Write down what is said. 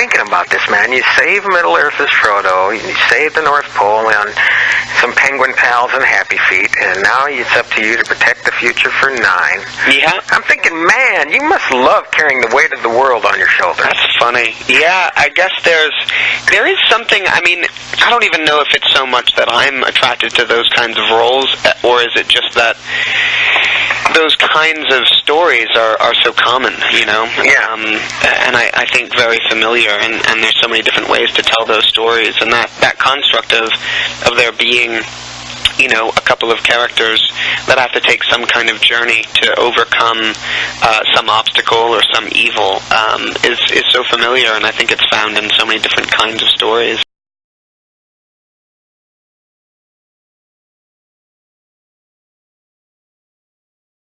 thinking about this, man. You save Middle-earth as Frodo, you save the North Pole on some penguin pals and Happy Feet, and now it's up to you to protect the future for 9. Yeah. I'm thinking, man, you must love carrying the weight of the world on your shoulders. That's funny. Yeah, I guess there is something, I mean, I don't even know if it's so much that I'm attracted to those kinds of roles, or is it just that those kinds of stories are so common, you know? Yeah. And I think very familiar, and there's so many different ways to tell those stories, and that construct of there being, you know, a couple of characters that have to take some kind of journey to overcome some obstacle or some evil is so familiar, and I think it's found in so many different kinds of stories.